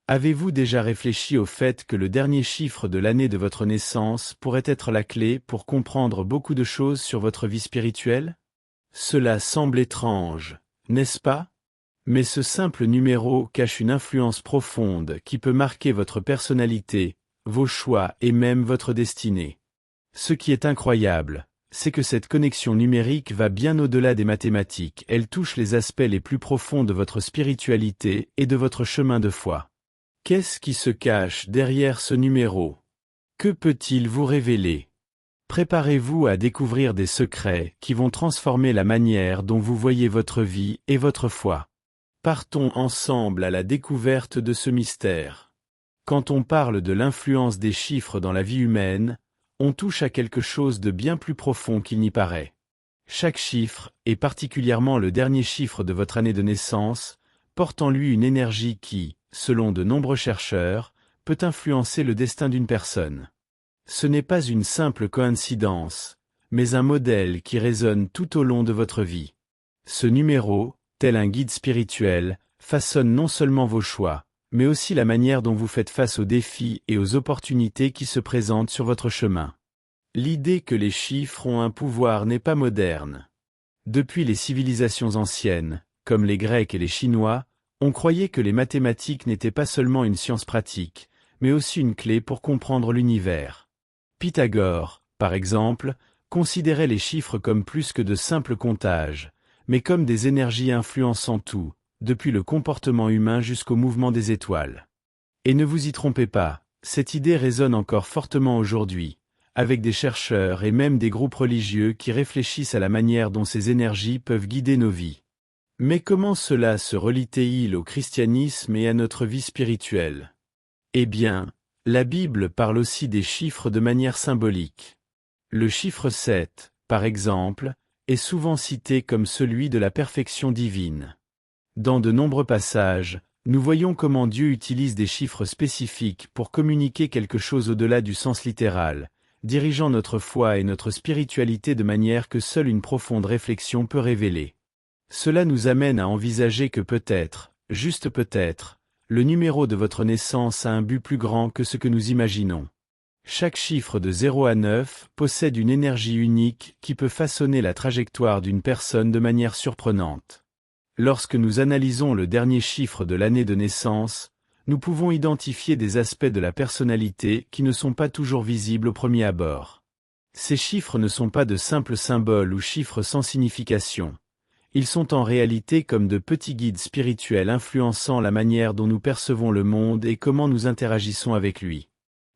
Avez-vous déjà réfléchi au fait que le dernier chiffre de l'année de votre naissance pourrait être la clé pour comprendre beaucoup de choses sur votre vie spirituelle? Cela semble étrange, n'est-ce pas? Mais ce simple numéro cache une influence profonde qui peut marquer votre personnalité, vos choix et même votre destinée. Ce qui est incroyable, c'est que cette connexion numérique va bien au-delà des mathématiques, elle touche les aspects les plus profonds de votre spiritualité et de votre chemin de foi. Qu'est-ce qui se cache derrière ce numéro? Que peut-il vous révéler? Préparez-vous à découvrir des secrets qui vont transformer la manière dont vous voyez votre vie et votre foi. Partons ensemble à la découverte de ce mystère. Quand on parle de l'influence des chiffres dans la vie humaine, on touche à quelque chose de bien plus profond qu'il n'y paraît. Chaque chiffre, et particulièrement le dernier chiffre de votre année de naissance, porte en lui une énergie qui, selon de nombreux chercheurs, peut influencer le destin d'une personne. Ce n'est pas une simple coïncidence, mais un modèle qui résonne tout au long de votre vie. Ce numéro, tel un guide spirituel, façonne non seulement vos choix, mais aussi la manière dont vous faites face aux défis et aux opportunités qui se présentent sur votre chemin. L'idée que les chiffres ont un pouvoir n'est pas moderne. Depuis les civilisations anciennes, comme les Grecs et les Chinois, on croyait que les mathématiques n'étaient pas seulement une science pratique, mais aussi une clé pour comprendre l'univers. Pythagore, par exemple, considérait les chiffres comme plus que de simples comptages, mais comme des énergies influençant tout, depuis le comportement humain jusqu'au mouvement des étoiles. Et ne vous y trompez pas, cette idée résonne encore fortement aujourd'hui, avec des chercheurs et même des groupes religieux qui réfléchissent à la manière dont ces énergies peuvent guider nos vies. Mais comment cela se relie-t-il au christianisme et à notre vie spirituelle? Eh bien, la Bible parle aussi des chiffres de manière symbolique. Le chiffre 7, par exemple, est souvent cité comme celui de la perfection divine. Dans de nombreux passages, nous voyons comment Dieu utilise des chiffres spécifiques pour communiquer quelque chose au-delà du sens littéral, dirigeant notre foi et notre spiritualité de manière que seule une profonde réflexion peut révéler. Cela nous amène à envisager que peut-être, juste peut-être, le numéro de votre naissance a un but plus grand que ce que nous imaginons. Chaque chiffre de 0 à 9 possède une énergie unique qui peut façonner la trajectoire d'une personne de manière surprenante. Lorsque nous analysons le dernier chiffre de l'année de naissance, nous pouvons identifier des aspects de la personnalité qui ne sont pas toujours visibles au premier abord. Ces chiffres ne sont pas de simples symboles ou chiffres sans signification. Ils sont en réalité comme de petits guides spirituels influençant la manière dont nous percevons le monde et comment nous interagissons avec lui.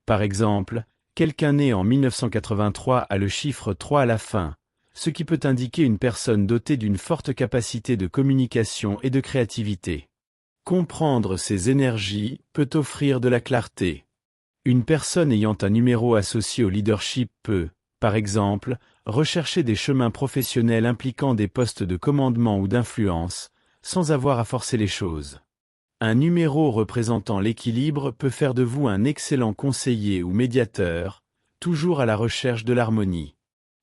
Par exemple, quelqu'un né en 1983 a le chiffre 3 à la fin, ce qui peut indiquer une personne dotée d'une forte capacité de communication et de créativité. Comprendre ces énergies peut offrir de la clarté. Une personne ayant un numéro associé au leadership peut, par exemple, rechercher des chemins professionnels impliquant des postes de commandement ou d'influence, sans avoir à forcer les choses. Un numéro représentant l'équilibre peut faire de vous un excellent conseiller ou médiateur, toujours à la recherche de l'harmonie.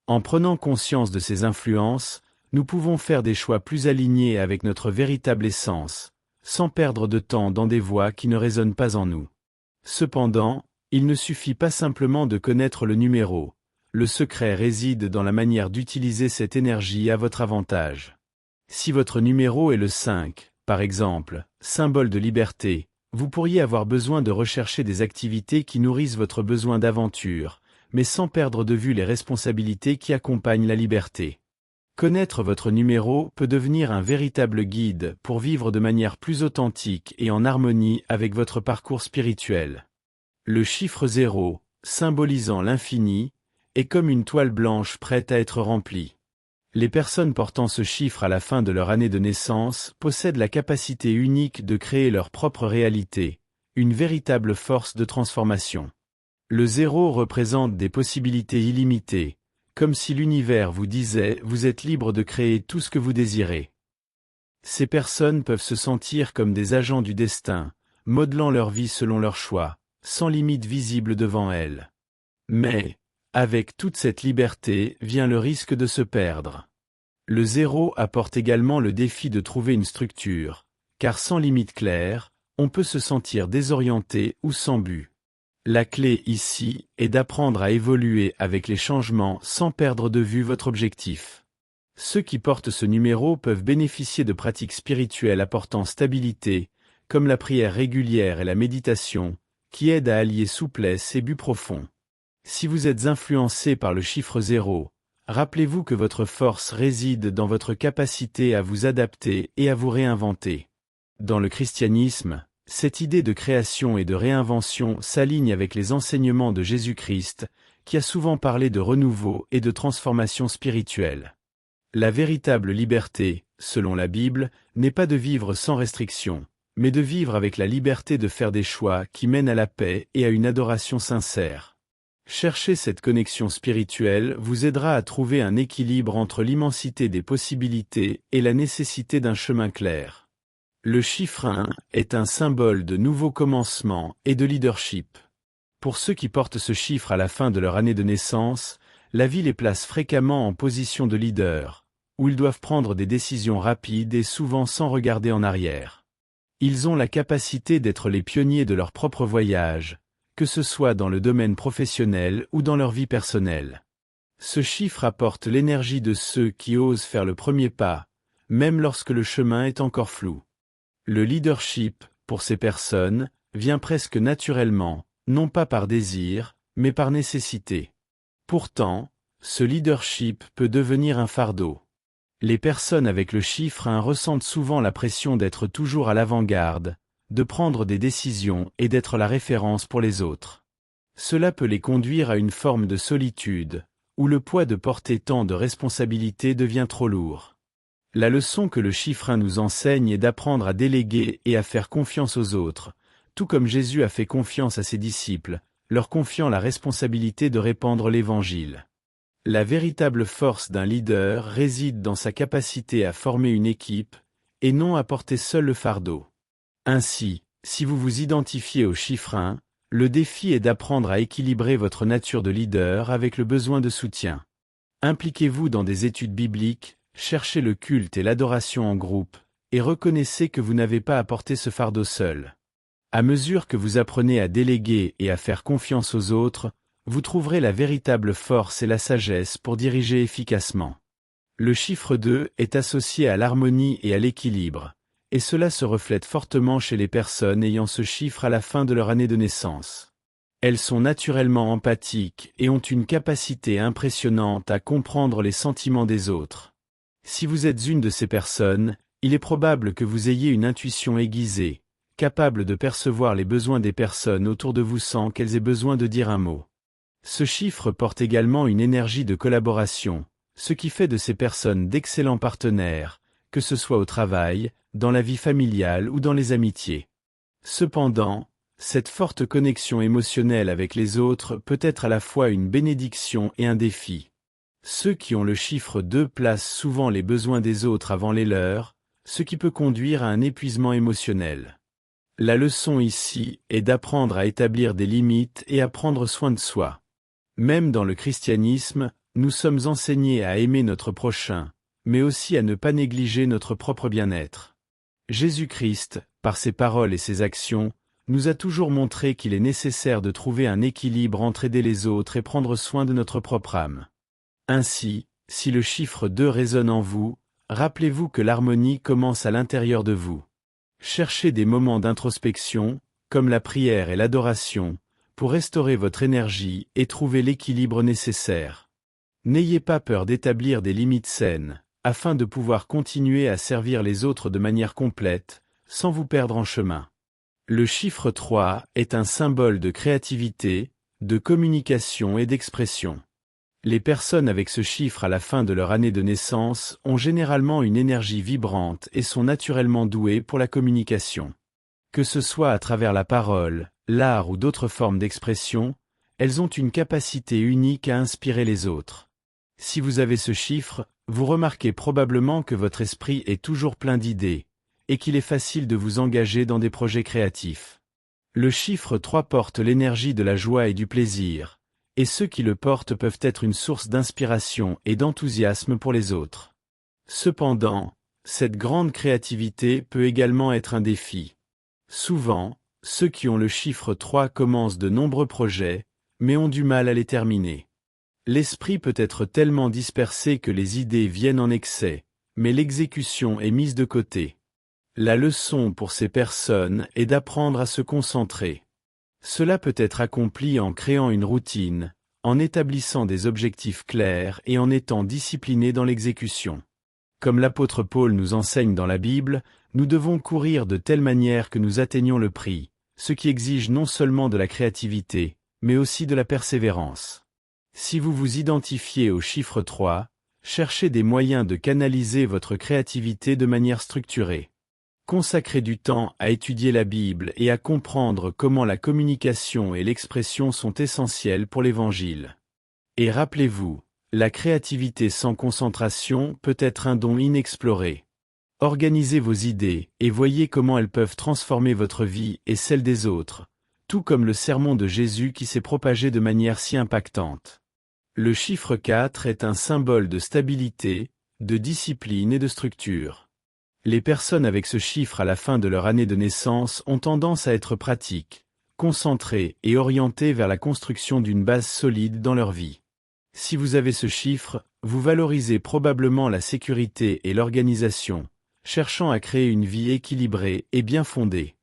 En prenant conscience de ces influences, nous pouvons faire des choix plus alignés avec notre véritable essence, sans perdre de temps dans des voies qui ne résonnent pas en nous. Cependant, il ne suffit pas simplement de connaître le numéro. Le secret réside dans la manière d'utiliser cette énergie à votre avantage. Si votre numéro est le 5, par exemple, symbole de liberté, vous pourriez avoir besoin de rechercher des activités qui nourrissent votre besoin d'aventure, mais sans perdre de vue les responsabilités qui accompagnent la liberté. Connaître votre numéro peut devenir un véritable guide pour vivre de manière plus authentique et en harmonie avec votre parcours spirituel. Le chiffre 0, symbolisant l'infini, est comme une toile blanche prête à être remplie. Les personnes portant ce chiffre à la fin de leur année de naissance possèdent la capacité unique de créer leur propre réalité, une véritable force de transformation. Le 0 représente des possibilités illimitées, comme si l'univers vous disait « vous êtes libre de créer tout ce que vous désirez ». Ces personnes peuvent se sentir comme des agents du destin, modelant leur vie selon leurs choix, sans limite visible devant elles. Mais, avec toute cette liberté vient le risque de se perdre. Le 0 apporte également le défi de trouver une structure, car sans limite claire, on peut se sentir désorienté ou sans but. La clé ici est d'apprendre à évoluer avec les changements sans perdre de vue votre objectif. Ceux qui portent ce numéro peuvent bénéficier de pratiques spirituelles apportant stabilité, comme la prière régulière et la méditation, qui aident à allier souplesse et but profond. Si vous êtes influencé par le chiffre 0, rappelez-vous que votre force réside dans votre capacité à vous adapter et à vous réinventer. Dans le christianisme, cette idée de création et de réinvention s'aligne avec les enseignements de Jésus-Christ, qui a souvent parlé de renouveau et de transformation spirituelle. La véritable liberté, selon la Bible, n'est pas de vivre sans restriction, mais de vivre avec la liberté de faire des choix qui mènent à la paix et à une adoration sincère. Chercher cette connexion spirituelle vous aidera à trouver un équilibre entre l'immensité des possibilités et la nécessité d'un chemin clair. Le chiffre 1 est un symbole de nouveau commencement et de leadership. Pour ceux qui portent ce chiffre à la fin de leur année de naissance, la vie les place fréquemment en position de leader, où ils doivent prendre des décisions rapides et souvent sans regarder en arrière. Ils ont la capacité d'être les pionniers de leur propre voyage, que ce soit dans le domaine professionnel ou dans leur vie personnelle. Ce chiffre apporte l'énergie de ceux qui osent faire le premier pas, même lorsque le chemin est encore flou. Le leadership, pour ces personnes, vient presque naturellement, non pas par désir, mais par nécessité. Pourtant, ce leadership peut devenir un fardeau. Les personnes avec le chiffre 1 ressentent souvent la pression d'être toujours à l'avant-garde, de prendre des décisions et d'être la référence pour les autres. Cela peut les conduire à une forme de solitude, où le poids de porter tant de responsabilités devient trop lourd. La leçon que le chiffre 1 nous enseigne est d'apprendre à déléguer et à faire confiance aux autres, tout comme Jésus a fait confiance à ses disciples, leur confiant la responsabilité de répandre l'Évangile. La véritable force d'un leader réside dans sa capacité à former une équipe, et non à porter seul le fardeau. Ainsi, si vous vous identifiez au chiffre 1, le défi est d'apprendre à équilibrer votre nature de leader avec le besoin de soutien. Impliquez-vous dans des études bibliques, cherchez le culte et l'adoration en groupe, et reconnaissez que vous n'avez pas à porter ce fardeau seul. À mesure que vous apprenez à déléguer et à faire confiance aux autres, vous trouverez la véritable force et la sagesse pour diriger efficacement. Le chiffre 2 est associé à l'harmonie et à l'équilibre, et cela se reflète fortement chez les personnes ayant ce chiffre à la fin de leur année de naissance. Elles sont naturellement empathiques et ont une capacité impressionnante à comprendre les sentiments des autres. Si vous êtes une de ces personnes, il est probable que vous ayez une intuition aiguisée, capable de percevoir les besoins des personnes autour de vous sans qu'elles aient besoin de dire un mot. Ce chiffre porte également une énergie de collaboration, ce qui fait de ces personnes d'excellents partenaires, que ce soit au travail, dans la vie familiale ou dans les amitiés. Cependant, cette forte connexion émotionnelle avec les autres peut être à la fois une bénédiction et un défi. Ceux qui ont le chiffre 2 placent souvent les besoins des autres avant les leurs, ce qui peut conduire à un épuisement émotionnel. La leçon ici est d'apprendre à établir des limites et à prendre soin de soi. Même dans le christianisme, nous sommes enseignés à aimer notre prochain, mais aussi à ne pas négliger notre propre bien-être. Jésus-Christ, par ses paroles et ses actions, nous a toujours montré qu'il est nécessaire de trouver un équilibre entre aider les autres et prendre soin de notre propre âme. Ainsi, si le chiffre 2 résonne en vous, rappelez-vous que l'harmonie commence à l'intérieur de vous. Cherchez des moments d'introspection, comme la prière et l'adoration, pour restaurer votre énergie et trouver l'équilibre nécessaire. N'ayez pas peur d'établir des limites saines, afin de pouvoir continuer à servir les autres de manière complète, sans vous perdre en chemin. Le chiffre 3 est un symbole de créativité, de communication et d'expression. Les personnes avec ce chiffre à la fin de leur année de naissance ont généralement une énergie vibrante et sont naturellement douées pour la communication. Que ce soit à travers la parole, l'art ou d'autres formes d'expression, elles ont une capacité unique à inspirer les autres. Si vous avez ce chiffre, vous remarquez probablement que votre esprit est toujours plein d'idées, et qu'il est facile de vous engager dans des projets créatifs. Le chiffre 3 porte l'énergie de la joie et du plaisir, et ceux qui le portent peuvent être une source d'inspiration et d'enthousiasme pour les autres. Cependant, cette grande créativité peut également être un défi. Souvent, ceux qui ont le chiffre 3 commencent de nombreux projets, mais ont du mal à les terminer. L'esprit peut être tellement dispersé que les idées viennent en excès, mais l'exécution est mise de côté. La leçon pour ces personnes est d'apprendre à se concentrer. Cela peut être accompli en créant une routine, en établissant des objectifs clairs et en étant discipliné dans l'exécution. Comme l'apôtre Paul nous enseigne dans la Bible, nous devons courir de telle manière que nous atteignions le prix, ce qui exige non seulement de la créativité, mais aussi de la persévérance. Si vous vous identifiez au chiffre 3, cherchez des moyens de canaliser votre créativité de manière structurée. Consacrez du temps à étudier la Bible et à comprendre comment la communication et l'expression sont essentielles pour l'Évangile. Et rappelez-vous, la créativité sans concentration peut être un don inexploré. Organisez vos idées et voyez comment elles peuvent transformer votre vie et celle des autres, tout comme le sermon de Jésus qui s'est propagé de manière si impactante. Le chiffre 4 est un symbole de stabilité, de discipline et de structure. Les personnes avec ce chiffre à la fin de leur année de naissance ont tendance à être pratiques, concentrées et orientées vers la construction d'une base solide dans leur vie. Si vous avez ce chiffre, vous valorisez probablement la sécurité et l'organisation, cherchant à créer une vie équilibrée et bien fondée.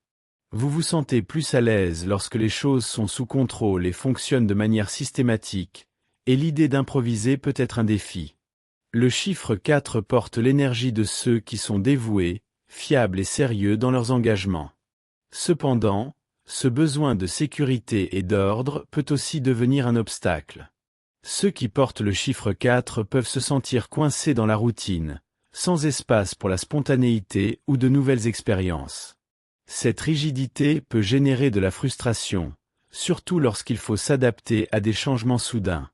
Vous vous sentez plus à l'aise lorsque les choses sont sous contrôle et fonctionnent de manière systématique, et l'idée d'improviser peut être un défi. Le chiffre 4 porte l'énergie de ceux qui sont dévoués, fiables et sérieux dans leurs engagements. Cependant, ce besoin de sécurité et d'ordre peut aussi devenir un obstacle. Ceux qui portent le chiffre 4 peuvent se sentir coincés dans la routine, sans espace pour la spontanéité ou de nouvelles expériences. Cette rigidité peut générer de la frustration, surtout lorsqu'il faut s'adapter à des changements soudains.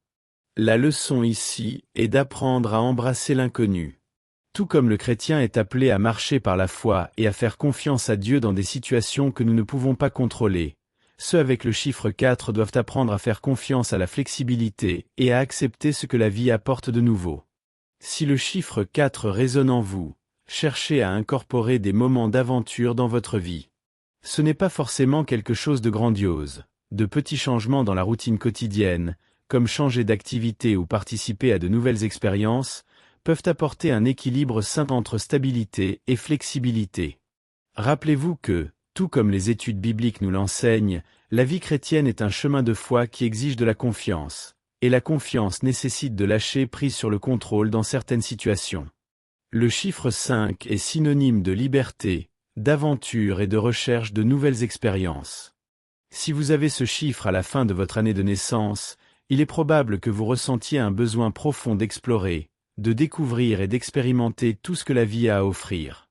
La leçon ici est d'apprendre à embrasser l'inconnu. Tout comme le chrétien est appelé à marcher par la foi et à faire confiance à Dieu dans des situations que nous ne pouvons pas contrôler, ceux avec le chiffre 4 doivent apprendre à faire confiance à la flexibilité et à accepter ce que la vie apporte de nouveau. Si le chiffre 4 résonne en vous, cherchez à incorporer des moments d'aventure dans votre vie. Ce n'est pas forcément quelque chose de grandiose, de petits changements dans la routine quotidienne, comme changer d'activité ou participer à de nouvelles expériences, peuvent apporter un équilibre sain entre stabilité et flexibilité. Rappelez-vous que, tout comme les études bibliques nous l'enseignent, la vie chrétienne est un chemin de foi qui exige de la confiance, et la confiance nécessite de lâcher prise sur le contrôle dans certaines situations. Le chiffre 5 est synonyme de liberté, d'aventure et de recherche de nouvelles expériences. Si vous avez ce chiffre à la fin de votre année de naissance, il est probable que vous ressentiez un besoin profond d'explorer, de découvrir et d'expérimenter tout ce que la vie a à offrir.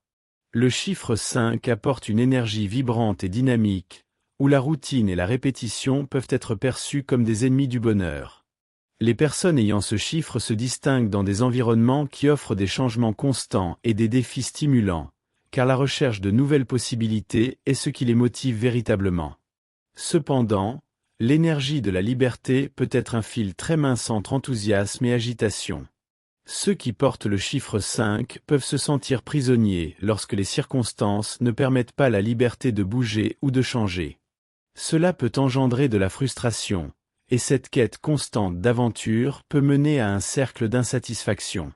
Le chiffre 5 apporte une énergie vibrante et dynamique, où la routine et la répétition peuvent être perçues comme des ennemis du bonheur. Les personnes ayant ce chiffre se distinguent dans des environnements qui offrent des changements constants et des défis stimulants, car la recherche de nouvelles possibilités est ce qui les motive véritablement. Cependant, l'énergie de la liberté peut être un fil très mince entre enthousiasme et agitation. Ceux qui portent le chiffre 5 peuvent se sentir prisonniers lorsque les circonstances ne permettent pas la liberté de bouger ou de changer. Cela peut engendrer de la frustration, et cette quête constante d'aventure peut mener à un cercle d'insatisfaction.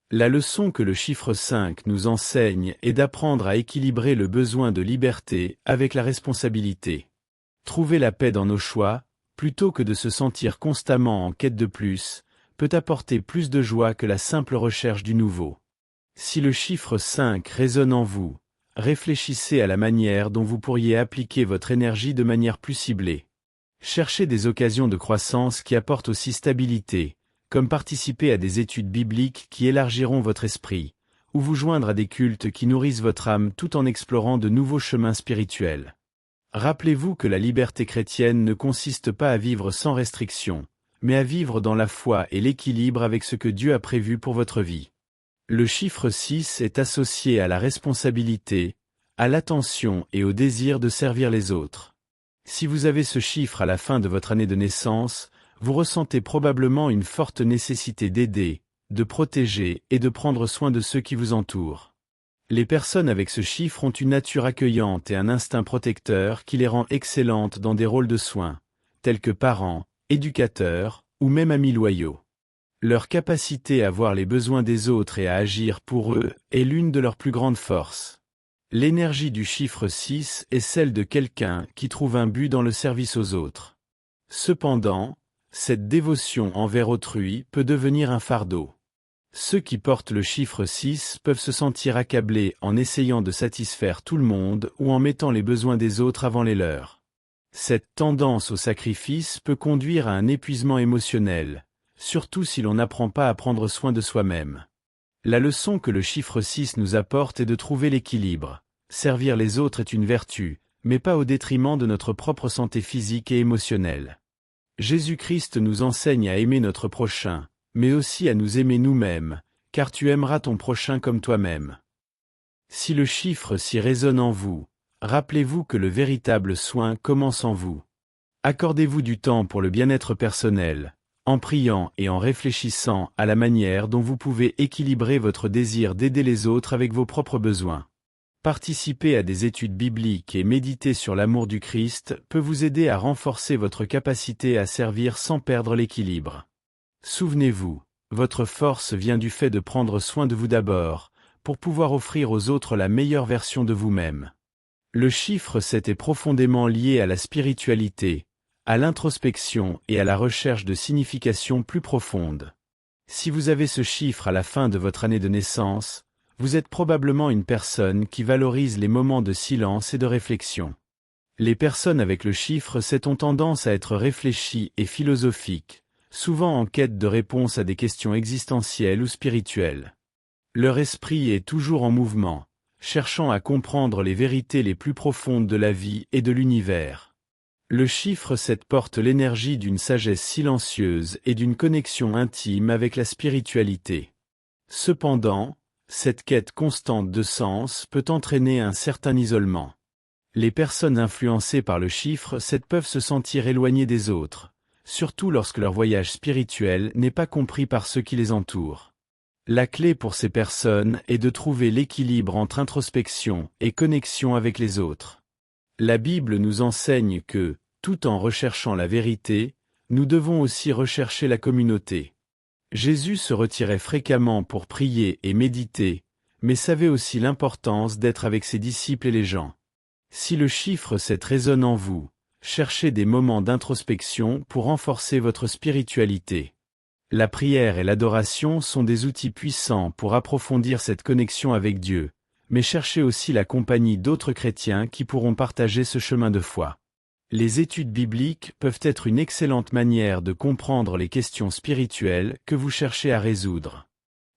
La leçon que le chiffre 5 nous enseigne est d'apprendre à équilibrer le besoin de liberté avec la responsabilité. Trouver la paix dans nos choix, plutôt que de se sentir constamment en quête de plus, peut apporter plus de joie que la simple recherche du nouveau. Si le chiffre 5 résonne en vous, réfléchissez à la manière dont vous pourriez appliquer votre énergie de manière plus ciblée. Cherchez des occasions de croissance qui apportent aussi stabilité, comme participer à des études bibliques qui élargiront votre esprit, ou vous joindre à des cultes qui nourrissent votre âme tout en explorant de nouveaux chemins spirituels. Rappelez-vous que la liberté chrétienne ne consiste pas à vivre sans restriction, mais à vivre dans la foi et l'équilibre avec ce que Dieu a prévu pour votre vie. Le chiffre 6 est associé à la responsabilité, à l'attention et au désir de servir les autres. Si vous avez ce chiffre à la fin de votre année de naissance, vous ressentez probablement une forte nécessité d'aider, de protéger et de prendre soin de ceux qui vous entourent. Les personnes avec ce chiffre ont une nature accueillante et un instinct protecteur qui les rend excellentes dans des rôles de soins, tels que parents, éducateurs, ou même amis loyaux. Leur capacité à voir les besoins des autres et à agir pour eux est l'une de leurs plus grandes forces. L'énergie du chiffre 6 est celle de quelqu'un qui trouve un but dans le service aux autres. Cependant, cette dévotion envers autrui peut devenir un fardeau. Ceux qui portent le chiffre 6 peuvent se sentir accablés en essayant de satisfaire tout le monde ou en mettant les besoins des autres avant les leurs. Cette tendance au sacrifice peut conduire à un épuisement émotionnel, surtout si l'on n'apprend pas à prendre soin de soi-même. La leçon que le chiffre 6 nous apporte est de trouver l'équilibre. Servir les autres est une vertu, mais pas au détriment de notre propre santé physique et émotionnelle. Jésus-Christ nous enseigne à aimer notre prochain, mais aussi à nous aimer nous-mêmes, car tu aimeras ton prochain comme toi-même. Si le chiffre 6 résonne en vous, rappelez-vous que le véritable soin commence en vous. Accordez-vous du temps pour le bien-être personnel, en priant et en réfléchissant à la manière dont vous pouvez équilibrer votre désir d'aider les autres avec vos propres besoins. Participer à des études bibliques et méditer sur l'amour du Christ peut vous aider à renforcer votre capacité à servir sans perdre l'équilibre. Souvenez-vous, votre force vient du fait de prendre soin de vous d'abord, pour pouvoir offrir aux autres la meilleure version de vous-même. Le chiffre 7 est profondément lié à la spiritualité, à l'introspection et à la recherche de signification plus profonde. Si vous avez ce chiffre à la fin de votre année de naissance, vous êtes probablement une personne qui valorise les moments de silence et de réflexion. Les personnes avec le chiffre 7 ont tendance à être réfléchies et philosophiques, souvent en quête de réponses à des questions existentielles ou spirituelles. Leur esprit est toujours en mouvement, cherchant à comprendre les vérités les plus profondes de la vie et de l'univers. Le chiffre 7 porte l'énergie d'une sagesse silencieuse et d'une connexion intime avec la spiritualité. Cependant, cette quête constante de sens peut entraîner un certain isolement. Les personnes influencées par le chiffre 7 peuvent se sentir éloignées des autres, surtout lorsque leur voyage spirituel n'est pas compris par ceux qui les entourent. La clé pour ces personnes est de trouver l'équilibre entre introspection et connexion avec les autres. La Bible nous enseigne que, tout en recherchant la vérité, nous devons aussi rechercher la communauté. Jésus se retirait fréquemment pour prier et méditer, mais savait aussi l'importance d'être avec ses disciples et les gens. Si le chiffre 7 résonne en vous, cherchez des moments d'introspection pour renforcer votre spiritualité. La prière et l'adoration sont des outils puissants pour approfondir cette connexion avec Dieu, mais cherchez aussi la compagnie d'autres chrétiens qui pourront partager ce chemin de foi. Les études bibliques peuvent être une excellente manière de comprendre les questions spirituelles que vous cherchez à résoudre.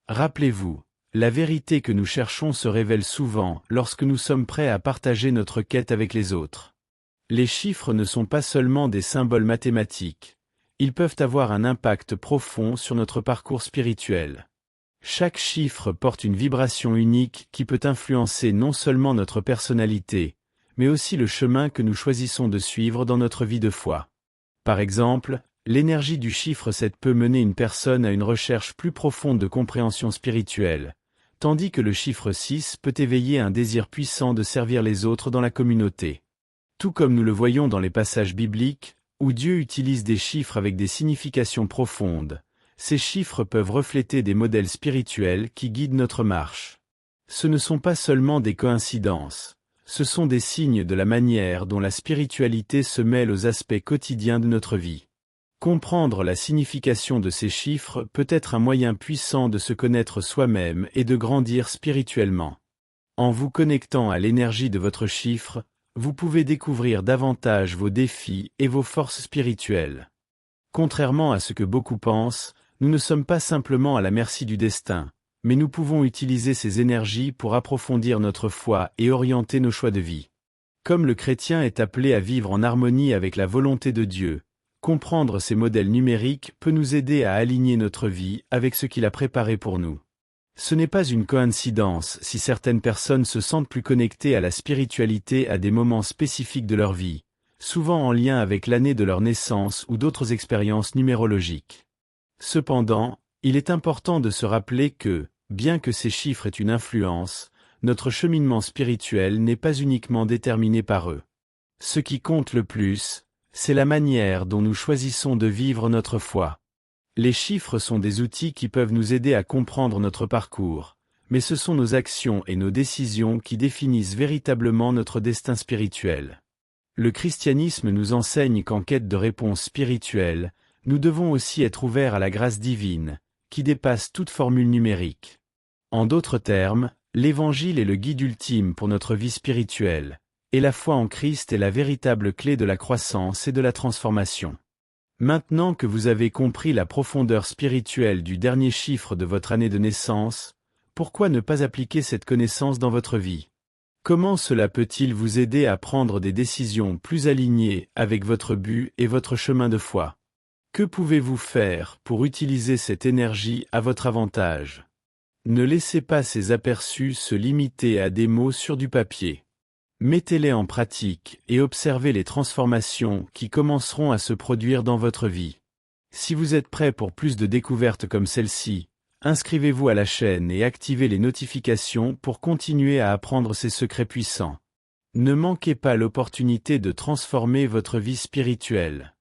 Rappelez-vous, la vérité que nous cherchons se révèle souvent lorsque nous sommes prêts à partager notre quête avec les autres. Les chiffres ne sont pas seulement des symboles mathématiques, ils peuvent avoir un impact profond sur notre parcours spirituel. Chaque chiffre porte une vibration unique qui peut influencer non seulement notre personnalité, mais aussi le chemin que nous choisissons de suivre dans notre vie de foi. Par exemple, l'énergie du chiffre 7 peut mener une personne à une recherche plus profonde de compréhension spirituelle, tandis que le chiffre 6 peut éveiller un désir puissant de servir les autres dans la communauté. Tout comme nous le voyons dans les passages bibliques, où Dieu utilise des chiffres avec des significations profondes, ces chiffres peuvent refléter des modèles spirituels qui guident notre marche. Ce ne sont pas seulement des coïncidences. Ce sont des signes de la manière dont la spiritualité se mêle aux aspects quotidiens de notre vie. Comprendre la signification de ces chiffres peut être un moyen puissant de se connaître soi-même et de grandir spirituellement. En vous connectant à l'énergie de votre chiffre, vous pouvez découvrir davantage vos défis et vos forces spirituelles. Contrairement à ce que beaucoup pensent, nous ne sommes pas simplement à la merci du destin, mais nous pouvons utiliser ces énergies pour approfondir notre foi et orienter nos choix de vie. Comme le chrétien est appelé à vivre en harmonie avec la volonté de Dieu, comprendre ces modèles numériques peut nous aider à aligner notre vie avec ce qu'il a préparé pour nous. Ce n'est pas une coïncidence si certaines personnes se sentent plus connectées à la spiritualité à des moments spécifiques de leur vie, souvent en lien avec l'année de leur naissance ou d'autres expériences numérologiques. Cependant, il est important de se rappeler que, bien que ces chiffres aient une influence, notre cheminement spirituel n'est pas uniquement déterminé par eux. Ce qui compte le plus, c'est la manière dont nous choisissons de vivre notre foi. Les chiffres sont des outils qui peuvent nous aider à comprendre notre parcours, mais ce sont nos actions et nos décisions qui définissent véritablement notre destin spirituel. Le christianisme nous enseigne qu'en quête de réponses spirituelles, nous devons aussi être ouverts à la grâce divine, qui dépasse toute formule numérique. En d'autres termes, l'Évangile est le guide ultime pour notre vie spirituelle, et la foi en Christ est la véritable clé de la croissance et de la transformation. Maintenant que vous avez compris la profondeur spirituelle du dernier chiffre de votre année de naissance, pourquoi ne pas appliquer cette connaissance dans votre vie? Comment cela peut-il vous aider à prendre des décisions plus alignées avec votre but et votre chemin de foi? Que pouvez-vous faire pour utiliser cette énergie à votre avantage? Ne laissez pas ces aperçus se limiter à des mots sur du papier. Mettez-les en pratique et observez les transformations qui commenceront à se produire dans votre vie. Si vous êtes prêt pour plus de découvertes comme celle-ci, inscrivez-vous à la chaîne et activez les notifications pour continuer à apprendre ces secrets puissants. Ne manquez pas l'opportunité de transformer votre vie spirituelle.